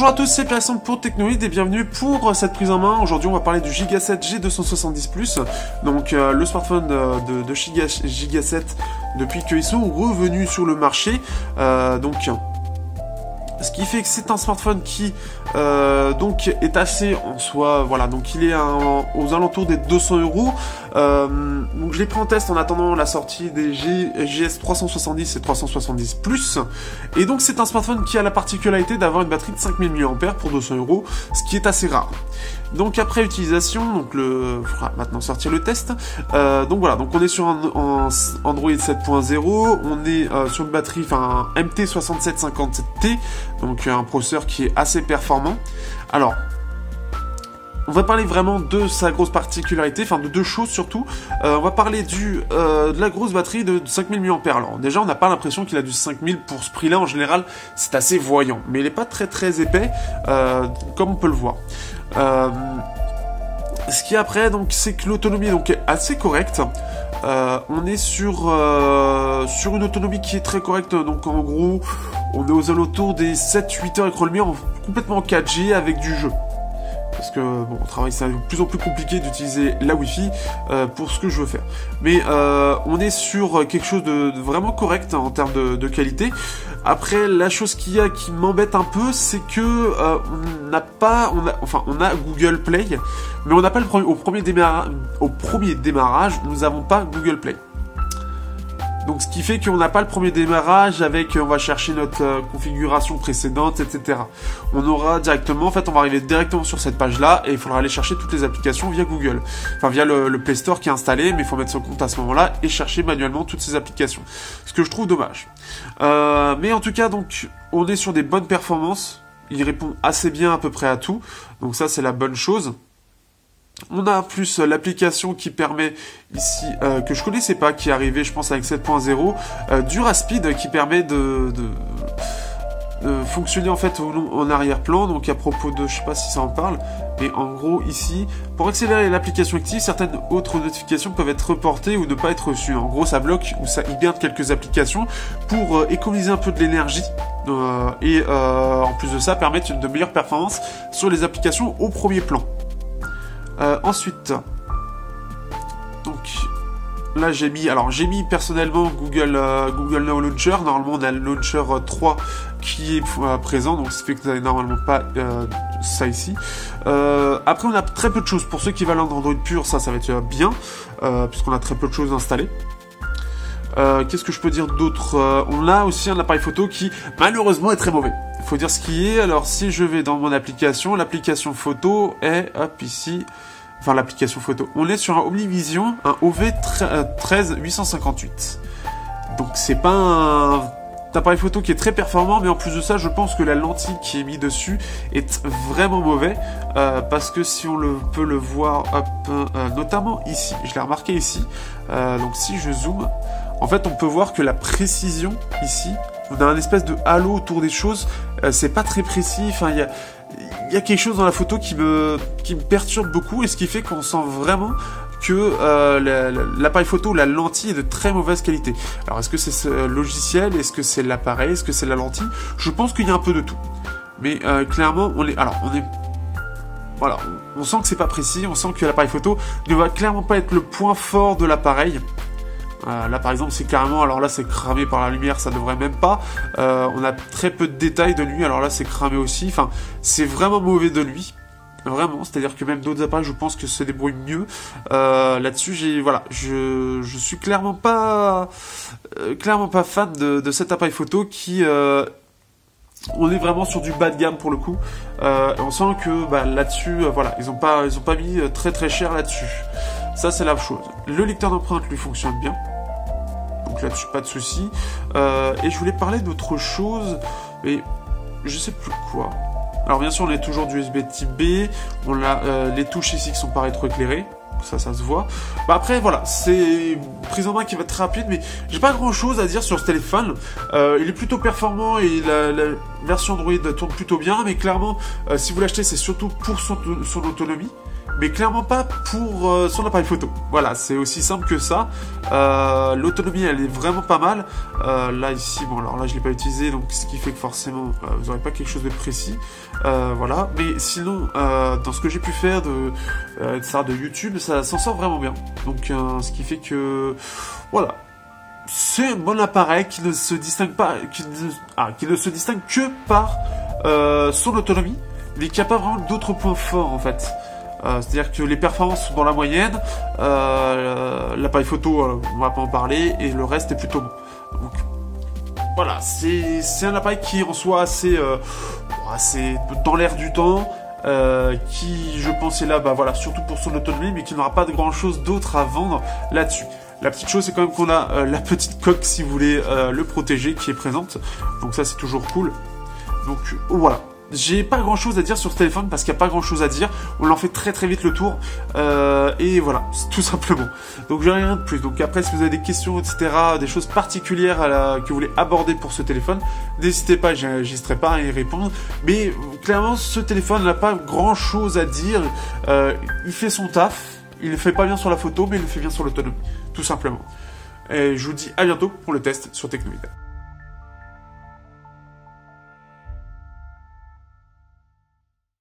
Bonjour à tous, c'est Pierre pour Technoïd et bienvenue pour cette prise en main. Aujourd'hui on va parler du Giga 7 G270+, donc le smartphone de Giga 7 depuis qu'ils sont revenus sur le marché. Ce qui fait que c'est un smartphone qui donc est assez en soi, voilà, donc il est aux alentours des 200 €. Donc je l'ai pris en test en attendant la sortie des GS 370 et 370+. Et donc c'est un smartphone qui a la particularité d'avoir une batterie de 5000 mAh pour 200 €, ce qui est assez rare. Donc après utilisation, donc on va maintenant sortir le test. Donc voilà, donc on est sur un Android 7.0, on est sur une batterie, enfin MT6750T, donc un processeur qui est assez performant. Alors, on va parler vraiment de sa grosse particularité, enfin de deux choses surtout. On va parler de la grosse batterie de 5000 mAh. Alors déjà, on n'a pas l'impression qu'il a du 5000 pour ce prix-là. En général, c'est assez voyant, mais il n'est pas très épais, comme on peut le voir. Ce qui est après, donc, c'est que l'autonomie donc est assez correcte. On est sur une autonomie qui est très correcte. Donc en gros, on est aux alentours des 7-8 heures écran lumière complètement en 4G avec du jeu. Parce que bon, au travail c'est de plus en plus compliqué d'utiliser la Wi-Fi pour ce que je veux faire. Mais on est sur quelque chose de vraiment correct en termes de qualité. Après, la chose qui m'embête un peu, c'est que on a Google Play, mais on n'a pas au premier démarrage, nous n'avons pas Google Play. Donc ce qui fait qu'on n'a pas le premier démarrage avec, on va chercher notre configuration précédente, etc. On aura directement, en fait on va arriver directement sur cette page-là et il faudra aller chercher toutes les applications via Google. Enfin via le Play Store qui est installé, mais il faut mettre son compte à ce moment-là et chercher manuellement toutes ces applications. Ce que je trouve dommage. Mais en tout cas, donc, on est sur des bonnes performances. Il répond assez bien à peu près à tout. Donc ça c'est la bonne chose. On a en plus l'application qui permet ici, que je connaissais pas, qui est arrivée je pense avec 7.0, DuraSpeed qui permet de fonctionner en fait en arrière-plan. Donc à propos de, je sais pas si ça en parle, mais en gros ici, pour accélérer l'application active, certaines autres notifications peuvent être reportées ou ne pas être reçues. En gros ça bloque ou ça hiberne quelques applications pour économiser un peu de l'énergie. En plus de ça, permettre de meilleures performances sur les applications au premier plan. Ensuite, donc là j'ai mis personnellement Google Now Launcher. Normalement on a le Launcher 3 qui est présent, donc ça fait que vous n'avez normalement pas ça ici. Après on a très peu de choses. Pour ceux qui veulent un Android pur, ça va être bien, puisqu'on a très peu de choses installées. Qu'est-ce que je peux dire d'autre? On a aussi un appareil photo qui malheureusement est très mauvais. Faut dire ce qui est. Alors si je vais dans mon application, l'application photo est hop ici, enfin l'application photo, on est sur un OmniVision, un OV13858. Donc c'est pas un appareil photo qui est très performant, mais en plus de ça, je pense que la lentille qui est mise dessus est vraiment mauvais, parce que si on peut le voir, hop, notamment ici, je l'ai remarqué ici. Donc si je zoome, en fait, on peut voir que la précision ici, on a un espèce de halo autour des choses, c'est pas très précis, enfin il y a quelque chose dans la photo qui me perturbe beaucoup, et ce qui fait qu'on sent vraiment que l'appareil photo ou la lentille est de très mauvaise qualité. Alors est-ce que c'est ce logiciel, est-ce que c'est l'appareil, est-ce que c'est la lentille? Je pense qu'il y a un peu de tout. Mais clairement, voilà, on sent que c'est pas précis, on sent que l'appareil photo ne va clairement pas être le point fort de l'appareil. Là par exemple c'est carrément, alors là c'est cramé par la lumière, ça devrait même pas, on a très peu de détails de lui, alors là c'est cramé aussi, enfin c'est vraiment mauvais de lui, vraiment, c'est-à-dire que même d'autres appareils je pense que se débrouillent mieux. Là-dessus je suis clairement pas fan de cet appareil photo qui on est vraiment sur du bas de gamme pour le coup. On sent que là-dessus voilà, ils ont pas mis très cher là-dessus. Ça c'est la chose. Le lecteur d'empreintes lui fonctionne bien, donc là-dessus pas de souci. Et je voulais parler d'autre chose, mais je sais plus quoi. Alors bien sûr on est toujours du USB type B, on a les touches ici qui sont pas rétroéclairées, ça se voit. Après voilà, c'est une prise en main qui va être très rapide, mais j'ai pas grand chose à dire sur ce téléphone. Il est plutôt performant et la version Android tourne plutôt bien, mais clairement si vous l'achetez c'est surtout pour son autonomie. mais clairement pas pour son appareil photo. Voilà, c'est aussi simple que ça. L'autonomie, elle est vraiment pas mal. Là, ici, bon, alors là, je l'ai pas utilisé, donc ce qui fait que forcément, vous n'aurez pas quelque chose de précis. Voilà, mais sinon, dans ce que j'ai pu faire de YouTube, ça s'en sort vraiment bien. Donc, ce qui fait que, voilà. C'est un bon appareil qui ne se distingue pas, qui ne se distingue que par son autonomie, mais qui n'a pas vraiment d'autres points forts en fait. C'est-à-dire que les performances sont dans la moyenne, l'appareil photo, on va pas en parler, et le reste est plutôt bon. Donc voilà, c'est un appareil qui en soi assez dans l'air du temps. Qui je pense est là, bah voilà, surtout pour son autonomie, mais qui n'aura pas de grand chose d'autre à vendre là-dessus. La petite chose, c'est quand même qu'on a la petite coque, si vous voulez, le protéger, qui est présente. Donc ça, c'est toujours cool. Donc voilà. J'ai pas grand chose à dire sur ce téléphone parce qu'il n'y a pas grand chose à dire. On en fait très très vite le tour. Et voilà, tout simplement. Donc j'ai rien de plus. Donc après, si vous avez des questions, etc., des choses particulières que vous voulez aborder pour ce téléphone, n'hésitez pas, j'hésiterai pas à y répondre. Mais clairement, ce téléphone n'a pas grand chose à dire. Il fait son taf. Il le fait pas bien sur la photo, mais il le fait bien sur l'autonomie. Tout simplement. Et je vous dis à bientôt pour le test sur Technovid.